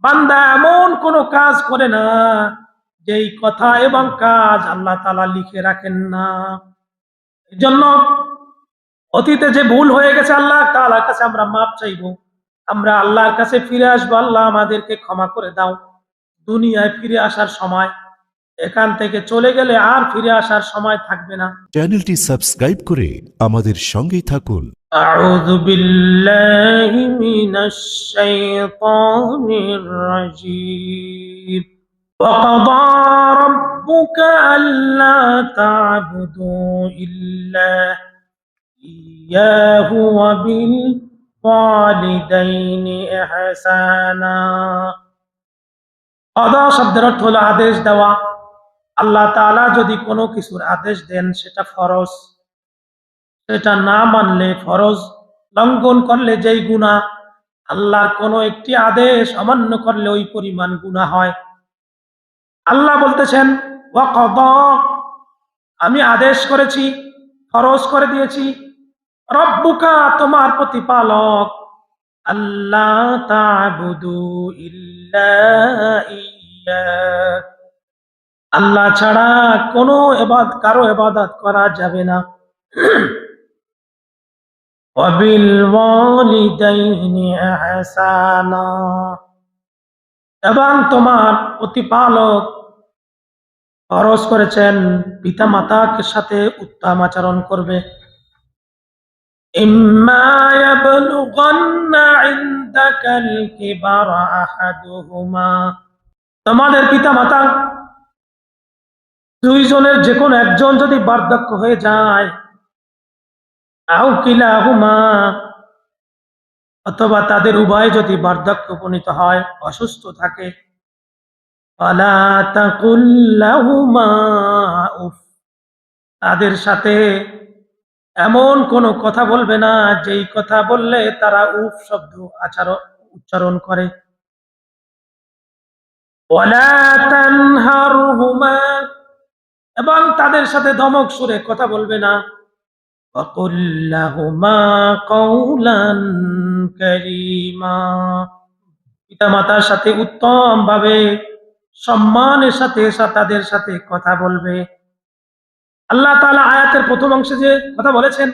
বান্দা এমন কোনো কাজ করে না যেই কথা এবং কাজ আল্লাহ তাআলা লিখে রাখেন না। এজন্য অতীতে যে ভুল হয়ে গেছে আল্লাহ তাআলার কাছে আমরা মাপ চাইবো। আমরা আল্লাহর কাছে ফিরে আসবো, আল্লাহ আমাদেরকে ক্ষমা করে দাও। দুনিয়ায় ফিরে আসার সময়, এখান থেকে চলে গেলে আর ফিরে আসার সময় থাকবে না। চ্যানেলটি সাবস্ক্রাইব করে আমাদের সঙ্গেই থাকুন। আউযু বিল্লাহি মিনাশ শাইতানির রাজীম। وقضى ربك ألا تعبدوا إلا إياه وبالوالدين إحسانا। কদা শব্দের অর্থ হলো আদেশ দেওয়া। আল্লাহ তাআলা যদি কোনো কিছুর আদেশ দেন সেটা ফরজ, সেটা না মানলে ফরজ, লঙ্ঘন করলে যেই গুনাহ, আল্লাহর কোনো একটি আদেশ অমান্য করলে ওই পরিমাণ গুনাহ হয়। আল্লাহ বলতেছেন ওয়াকাদা, আমি আদেশ করেছি, ফরজ করে দিয়েছি, রব্বুকা, তোমার প্রতিপালক, আল্লাহ তা'বুদু ইল্লা ইয়্যা, আল্লাহ ছাড়া কোনো কারো ইবাদত করা যাবে না। ওয়া বিল ওয়ালিদাইনি ইহসানা, এবং তোমার প্রতিপালক ফরজ করেছেন পিতা মাতার সাথে উত্তম আচরণ করবে। ইম্মা ইয়াবলুগান্না ইনদাকাল কিবারা আহাদুহুমা, তোমাদের পিতা মাতা দুইজনের যে কোনো একজন যদি বার্ধক্য হয়ে যায়, আও কিলাহুমা, অথবা তাদের উভয় যদি বার্ধক্য উপনীত হয়, অসুস্থ থাকে, ফালা তাকুল লাহুমা উফ, তাদের সাথে এমন কোনো কথা বলবে না যেই কথা বললে তারা উফ শব্দ উচ্চারণ করে। ওয়ালা তানহারহুমা, এবং তাদের সাথে ধমক সুরে কথা বলবে না। ওয়াকুল লাহুমা কাওলান কারীমা, পিতামাতার সাথে উত্তম ভাবে সম্মানের সাথে তাদের সাথে কথা বলবে। আল্লাহ তাআলা আয়াতের প্রথম অংশে যে কথা বলেছেন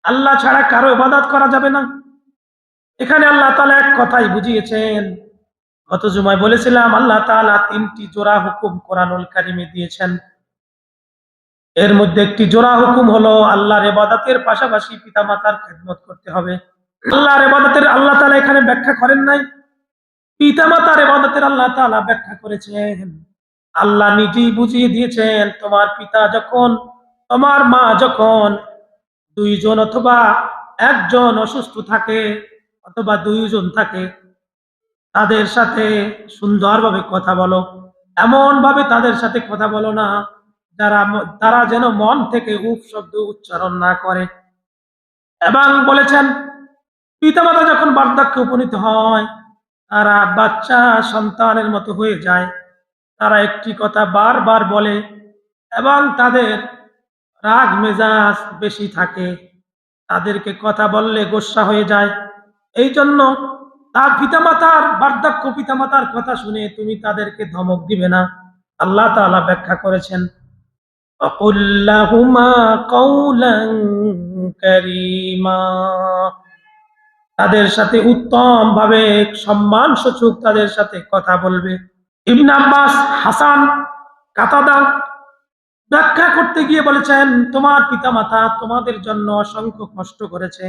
আল্লাহ ছাড়া কারো ইবাদত করা যাবে না, এখানে আল্লাহ তাআলা এক কথাই বুঝিয়েছেন। গত জুমায় বলেছিলাম আল্লাহ তাআলা 3টি জোড়া হুকুম কোরআনুল কারীমে দিয়েছেন। এর মধ্যে একটি জোড়া হুকুম হলো আল্লাহর ইবাদতের পাশাপাশি পিতামাতার খেদমত করতে হবে। আল্লাহর ইবাদতের আল্লাহ তাআলা এখানে ব্যাখ্যা করেন নাই, পিতামাতার ইবাদতের আল্লাহ তাআলা ব্যাখ্যা করেছেন। আল্লাহ নিজেই বুঝিয়ে দিয়েছেন, তোমার পিতা যখন, তোমার মা যখন দুইজন অথবা একজন অসুস্থ থাকে অথবা দুইজন থাকে, তাদের সাথে সুন্দরভাবে কথা বলো, এমন ভাবে তাদের সাথে কথা বলো না তারা যেন মন থেকে উফ শব্দ উচ্চারণ না করে। এবং বলেছেন পিতামাতা যখন বার্ধক্যে উপনীত হয়, তারা বাচ্চা সন্তানের মতো হয়ে যায়, তারা একটি কথা বারবার বলে এবং তাদের রাগ মেজাজ বেশি থাকে, তাদেরকে কথা বললে গোস্সা হয়ে যায়। এই জন্য তার পিতামাতার বার্ধক্য, পিতামাতার কথা শুনে তুমি তাদেরকে ধমক দিবে না। আল্লাহ তাআলা ব্যাখ্যা করেছেন وَقُل لَّهُمَا قَوْلًا كَرِيمًا, তাদের সাথে উত্তম ভাবে সম্মান সূচক তাদের সাথে কথা বলবে। ইবনে আব্বাস, হাসান, কাতাদা ব্যাখ্যা করতে গিয়ে বলেছেন, তোমার পিতামাতা তোমাদের জন্য অসংখ্য কষ্ট করেছে।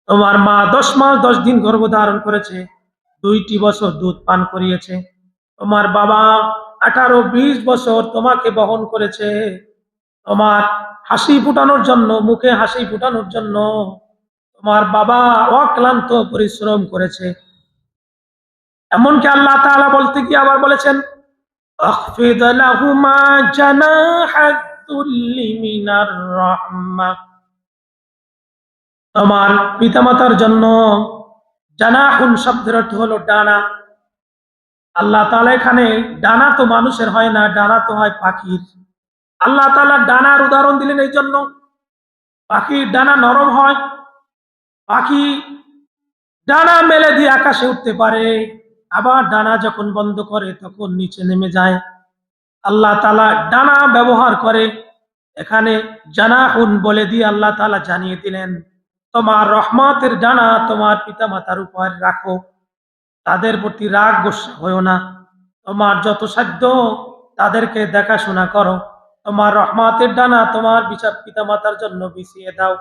তোমার মা 10 মাস 10 দিন গর্ভধারণ করেছে, 2টি বছর দুধ পান করিয়েছে। তোমার বাবা 18-20 বছর তোমাকে বহন করেছে। তোমার হাসি ফুটানোর জন্য, মুখে হাসি ফুটানোর জন্য তোমার বাবা অক্লান্ত পরিশ্রম করেছে। এমনকি আল্লাহ তাআলা বলতে গিয়ে আবার বলেছেন আখফিদ লাহুমা জানাহাদ যুল্লি মিনার রাহমাহ, তোমার পিতামাতার জন্য, জানাহুন শব্দের অর্থ হলো ডানা। আল্লাহ তাআলা এখানে ডানা তো মানুষের হয় না, ডানা তো হয় পাখির। আল্লাহ তাআলা ডানার উদাহরণ দিলেন এই জন্য, পাখির ডানা নরম হয়, পাখি ডানা মেলে দিয়ে আকাশে উঠতে পারে, আবার ডানা যখন বন্ধ করে তখন নিচে নেমে যায়। আল্লাহ তাআলা ডানা ব্যবহার করে, এখানে জানাহুন বলে দিয়ে আল্লাহ তাআলা জানিয়ে দিলেন, তোমার রহমতের ডানা তোমার পিতামাতার উপর রাখো, তাদের প্রতি রাগ গোসা হয়েও না, তোমার যত সাধ্য তাদেরকে দেখাশোনা করো, তোমার রহমতের ডানা তোমার পিতামাতার জন্য বিছিয়ে দাও।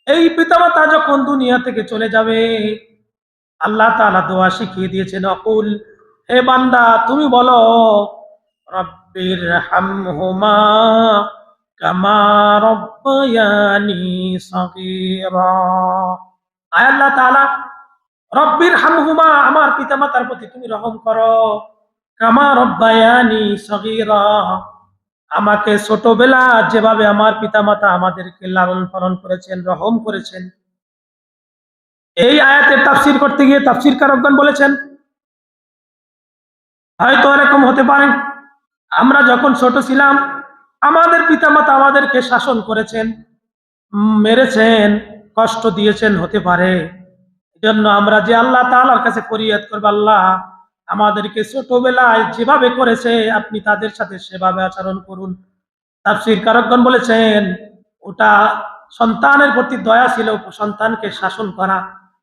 এই পিতামাতা যখন দুনিয়া থেকে চলে যাবে, আল্লাহ তাআলা দোয়া শিখিয়ে দিয়েছেন, অকুল, হে বান্দা তুমি বলো, রব্বির হামহুমা কামা রব্বায়ানি সগীরা। আয় আল্লাহ তাআলা, রব্বির হামহুমা, আমার পিতামাতার প্রতি তুমি রহম করো, কামা রব্বায়ানি সগীরা, আমাকে ছোটবেলা যেভাবে আমার পিতামাতা আমাদেরকে লালন পালন করেছেন, রহম করেছেন। এই আয়াতের তাফসীর করতে গিয়ে তাফসীরকারগণ বলেছেন, হয়তো এরকম হতে পারে, আমরা যখন ছোট ছিলাম আমাদের পিতামাতা আমাদেরকে শাসন করেছেন, মেরেছেন, কষ্ট দিয়েছেন, হতে পারে। এজন্য আমরা যে আল্লাহ তাআলার কাছে ফরিয়াদ করব, আল্লাহ আমাদেরকে ছোটবেলায় যেভাবে করেছে আপনি তাদের সাথে সেভাবে আচরণ করুন। তাফসীরকারগণ বলেছেন, ওটা সন্তানের প্রতি দয়া ছিল, সন্তানকে শাসন করা।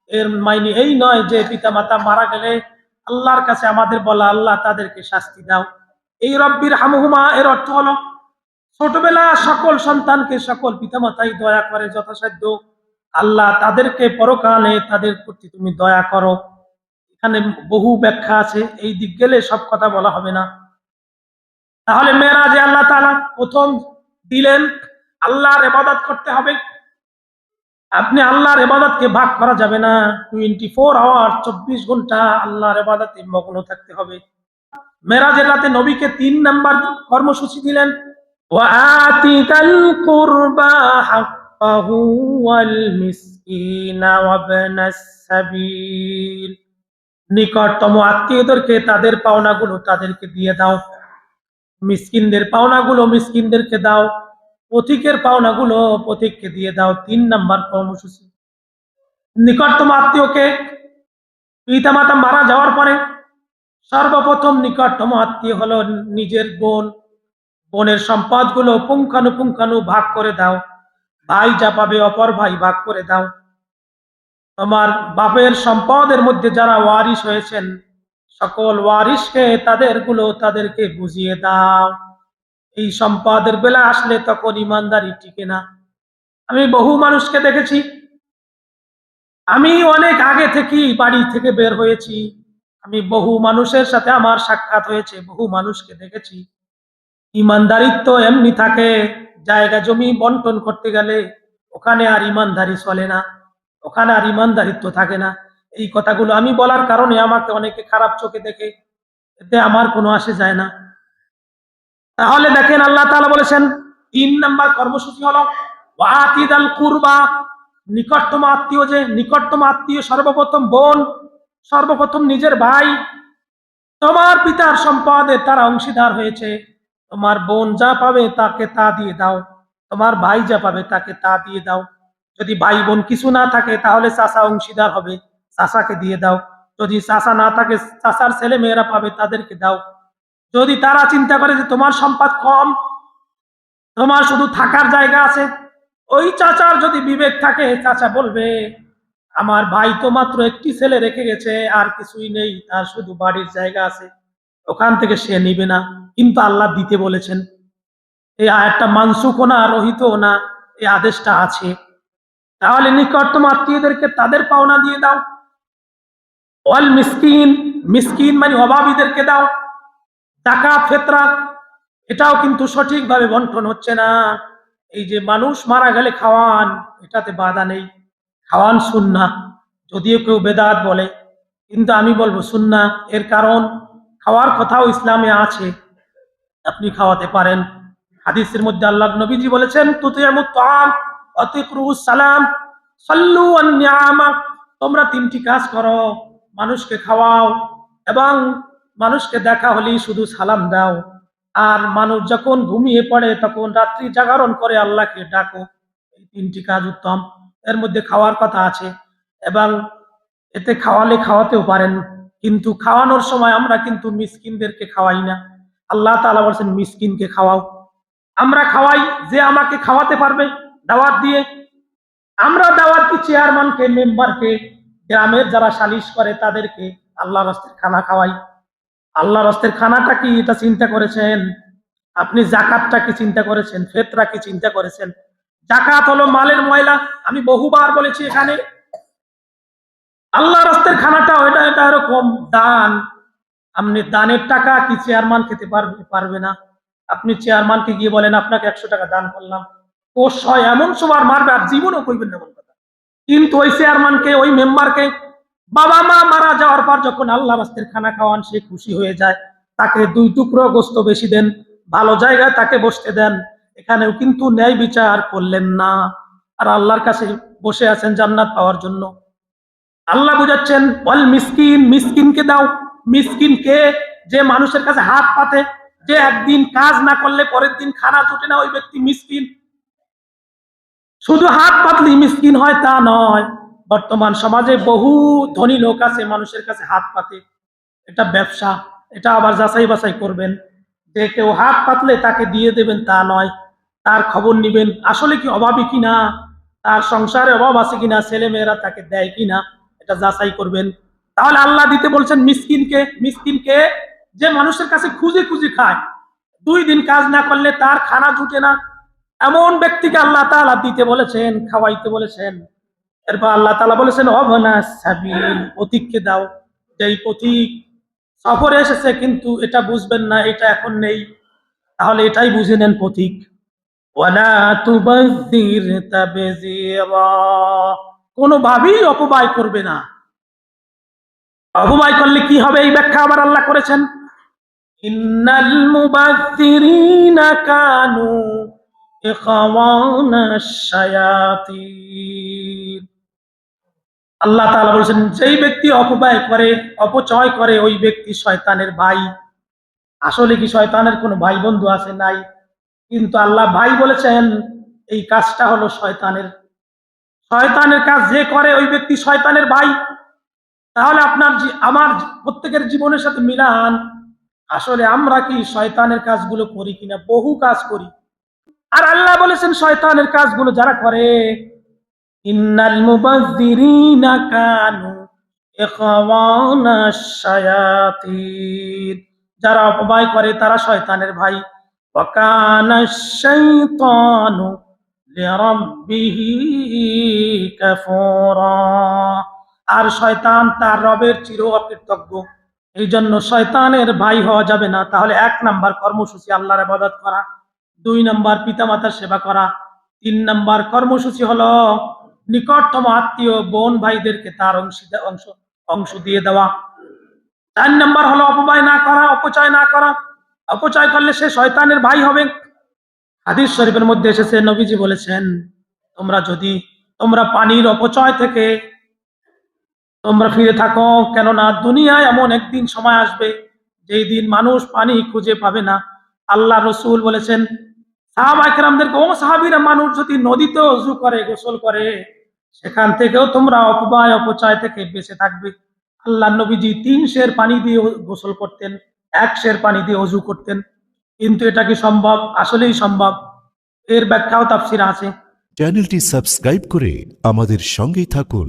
এর মাইনে এই নয় যে পিতামাতা মারা গেলে আল্লাহর কাছে আমাদের বলা, আল্লাহ তাদেরকে শাস্তি দাও। এই রব্বির হামহুমা এর অর্থ হলো, ছোটবেলা সকল সন্তানকে সকল পিতামাতাই দয়া করে যথাসাধ্য, আল্লাহ তাদেরকে পরকালে তাদের প্রতি তুমি দয়া করো। এখানে বহু ব্যাখ্যা আছে, এই দিক গেলে সব কথা বলা হবে না। তাহলে মেরাজে আল্লাহ তাআলা প্রথম দিলেন আল্লাহর ইবাদত করতে হবে। আপনি আল্লাহর ইবাদতকে ভাগ করা যাবে না, 24 আওয়ার 24 ঘন্টা আল্লাহর ইবাদতে মগ্ন থাকতে হবে। মেরাজের রাতে নবীকে 3 নাম্বার কর্মসূচি দিলেন, ওয়াআতিকাল কুরবা হাক্কাহু ওয়াল মিসকিনা ওয়াবনাস সাবিল, নিকটতম আত্মীয়দেরকে তাদের পাওনাগুলো তাদেরকে দিয়ে দাও, মিসকিনদের পাওনাগুলো মিসকিনদেরকে দাও, পথিকের পাওনাগুলো পথিককে দিয়ে দাও। 3 নাম্বার কর্মসূচি। নিকটতম আত্মীয়কে, পিতামাতা মারা যাওয়ার পরে সর্বপ্রথম নিকটতম আত্মীয় হলো নিজের বোন। বোনের সম্পদগুলো পুঙ্খানুপুঙ্খানু ভাগ করে দাও, ভাই যা পাবে অপর ভাই ভাগ করে দাও। তোমার বাপের সম্পদের মধ্যে যারা ওয়ারিশ হয়েছেন সকল ওয়ারিশকে তাদেরকে বুঝিয়ে দাও। এই সম্পদের বেলা আসলে তখন ইমানদারি টিকে না। আমি বহু মানুষকে দেখেছি, আমি অনেক আগে থেকেই বাড়ি থেকে বের হয়েছি, আমি বহু মানুষের সাথে আমার সাক্ষাৎ হয়েছে, বহু মানুষকে দেখেছি, ইমানদারিত্ব এমনি থাকে, জায়গা জমি বন্টন করতে গেলে ওখানে আর ইমানদারি চলে না, ওখানে আর ইমানদারিত্ব থাকে না। এই কথাগুলো আমি বলার কারণে আমাকে অনেকে খারাপ চোখে দেখে, এতে আমার কোনো আসে যায় না। তাহলে দেখেন আল্লাহ তাআলা বলেছেন 3 নাম্বার কর্মসূচি হলো ওয়াতিদাল কুরবা, নিকটতম আত্মীয়। যে নিকটতম আত্মীয় সর্বপ্রথম বোন, সর্বপ্রথম নিজের ভাই। তোমার পিতার সম্পদে তারা অংশীদার হয়েছে, তোমার বোন যা পাবে তাকে তা দিয়ে দাও, তোমার ভাই যা পাবে তাকে তা দিয়ে দাও। যদি ভাই বোন কিছু না থাকে তাহলে চাচা অংশীদার হবে, চাচাকে দিয়ে দাও। যদি চাচা না থাকে চাচার ছেলে মেয়েরা পাবে, তাদেরকে দাও। যদি তারা চিন্তা করে যে তোমার সম্পদ কম, তোমার শুধু থাকার জায়গা আছে, ওই চাচার যদি বিবেক থাকে, চাচা বলবে আমার ভাই তো মাত্র একটি ছেলে রেখে গেছে, আর কিছুই নেই, তার শুধু বাড়ির জায়গা আছে, ওখান থেকে সে নিবে না। কিন্তু আল্লাহ দিতে বলেছেন, এই আয়াতটা মানসুখ না, রহিত না, এই আদেশটা আছে। তাহলে নিকটতম আত্মীয়দেরকে তাদের পাওনা দিয়ে দাও। ওয়াল মিসকিন, মিসকিন মানে অভাবীদেরকে দাও। যাকাত ফিতরা এটাও কিন্তু সঠিকভাবে বন্টন হচ্ছে না। এই যে মানুষ মারা গেলে খাওয়ান, এটাতে বাধা নেই, খাওয়ান সুন্নাহ, যদিও কেউ বেদাত বলে, কিন্তু আমি বলবো সুন্নাহ। এর কারণ খাওয়ার কথাও ইসলামে আছে, আপনি খাওয়াতে পারেন। হাদিসের মধ্যে আল্লাহর নবীজি বলেছেন, তুতিয়ামুত তাআম ওয়া তিকরুস সালাম সাল্লু আন নিআমা, তোমরা 3টি কাজ করো, মানুষকে খাওয়াও এবং মানুষকে দেখা হলেই শুধু সালাম দাও, আর মানুষ যখন ঘুমিয়ে পড়ে তখন রাত্রি জাগরণ করে আল্লাহকে ডাকো। এই 3টি কাজ উত্তম। এর মধ্যে খাওয়ার কথা আছে, এবং এতে খাওয়ালে খাওয়াতেও পারেন, কিন্তু খাওয়ানোর সময় আমরা কিন্তু মিসকিনদেরকে খাওয়াই না। আল্লাহ তাআলা বলেছেন মিসকিনকে খাওয়াও। আমরা খাওয়াই যে আমাকে খাওয়াতে পারবে দাওয়াত দিয়ে। আমরা দাওয়াত দিই চেয়ারম্যানকে, মেম্বারকে, গ্রামের যারা সালিশ করে তাদেরকে আল্লাহর রাস্তায় খানা খাওয়াই। আল্লাহর রাস্তার খানাটা কি এটা চিন্তা করেছেন? আপনি জাকাতটা কি চিন্তা করেছেন? ফিতরা কি চিন্তা করেছেন? জাকাত হলো মালের ময়লা। আমি বহুবার বলেছি এখানে, আল্লাহর রাস্তার খানাটা এটা এরকম দান। আপনি দানের টাকা কি চেয়ারম্যান খেতে পারবে না? আপনি চেয়ারম্যানকে গিয়ে বলেন আপনাকে 100 টাকা দান করলাম, ও এমন সবার মারবে আর জীবনও কইবেন না এমন কথা। কিন্তু ওই চেয়ারম্যানকে, ওই মেম্বারকে বাবা মা মারা যাওয়ার পর যখন আল্লাহ রাস্তার খানা খাওয়ান, সে খুশি হয়ে যায়, তাকে 2 টুকরো গোস্ত বেশি দেন, ভালো জায়গায় তাকে বসতে দেন। এখানেও কিন্তু ন্যায় বিচার করলেন না, আর আল্লাহর কাছে বসে আছেন জান্নাত পাওয়ার জন্য। আল্লাহ বুঝাচ্ছেন বল মিসকিন, মিসকিনকে দাও। মিসকিনকে, যে মানুষের কাছে হাত পাতে, যে একদিন কাজ না করলে পরের দিন খানা জুটে না, ওই ব্যক্তি মিসকিন। শুধু হাত পাতলি মিসকিন হয় তা নয়। বর্তমান সমাজে বহু ধনী লোক আছে মানুষের কাছে হাত পাতে, এটা ব্যবসা। এটা আবার যাচাই বাছাই করবেন, যে কেউ হাত পাতলে তাকে দিয়ে দেবেন তা নয়, তার খবর নিবেন আসলে কি অভাবী কিনা, তার সংসারে অভাব আছে কিনা, ছেলে মেয়েরা তাকে দেয় কিনা, এটা যাচাই করবেন। তাহলে আল্লাহ দিতে বলছেন মিসকিনকে। মিসকিনকে, যে মানুষের কাছে খুঁজে খুঁজে খায়, 2 দিন কাজ না করলে তার খানা জুটে না, এমন ব্যক্তিকে আল্লাহ তাআলা দিতে বলেছেন, খাওয়াইতে বলেছেন। এরপর আল্লাহ তাআলা বলেছেন অবনা সাবিল, পথিককে দাও। যেই পথিক সফরে এসেছে কিন্তু এটা বুঝবেন না, এটা এখন নেই, তাহলে এটাই বুঝে নেন পথিক। ওয়ালা তুবাযযির তাবযীরা, কোনোভাবেই অপব্যয় করবে না। অপব্যয় করলে কি হবে এই ব্যাখ্যা আবার আল্লাহ করেছেন, ইন্নাল মুবাযযিরিনা কানু ইখওয়ানাশ শায়াতিন। আল্লাহ তাআলা বলেছেন যেই ব্যক্তি অপব্যয় করে, অপচয় করে, ওই ব্যক্তি শয়তানের ভাই। আসলে কি শয়তানের কোনো ভাই বন্ধু আছে? নাই। কিন্তু আল্লাহ ভাই বলেছেন, এই কাজটা হলো শয়তানের। শয়তানের কাজ যে করে ওই ব্যক্তি শয়তানের ভাই। তাহলে আপনার আমার প্রত্যেকের জীবনের সাথে মিলান, আসলে আমরা কি শয়তানের কাজগুলো করি কিনা? বহু কাজ করি। আর আল্লাহ বলেছেন শয়তানের কাজগুলো যারা করে, ইন্নাল মুবাযযিরিনা কানু ইখওয়ানাশ শায়াতিন, যারা অপব্যয় করে তারা শয়তানের ভাই। ওয়া কানাশ শাইতানু লিরাব্বিহি কাফুরা, আর শয়তান তার রবের চির অকৃতজ্ঞ। এই জন্য শয়তানের ভাই হওয়া যাবে না। তাহলে 1 নাম্বার কর্মসূচি আল্লাহর ইবাদত করা, 2 নাম্বার পিতামাতার সেবা করা, 3 নাম্বার কর্মসূচি হলো নিকটতম আত্মীয় বোন ভাইদেরকে তার অংশ দিয়ে দেওয়া। 4 নাম্বার হলো অপব্যয় না করা, অপচয় না করা। অপচয় করলে সে শয়তানের ভাই হবে। হাদিস শরীফের মধ্যে এসেছে, নবীজি বলেছেন তোমরা পানির অপচয় থেকে তোমরা ফিরে থাকো, কেননা দুনিয়ায় এমন একদিন সময় আসবে যেই দিন মানুষ পানি খুঁজে পাবে না। আল্লাহ রসুল বলেছেন সাহাবায়ে কেরামদেরকে, ও সাহাবীরা, মানুষ যদি নদীতে ওযু করে, গোসল করে, সেখান থেকেও তোমরা অপব্যয় অপচয় থেকে বেঁচে থাকবে। আল্লাহ নবীজি 3 সের পানি দিয়ে গোসল করতেন, 1 সের পানি দিয়ে ওযু করতেন। কিন্তু এটা কি সম্ভব? আসলেই সম্ভব। এর ব্যাখ্যাও তাফসীরে আছে। চ্যানেলটি সাবস্ক্রাইব করে আমাদের সঙ্গেই থাকুন।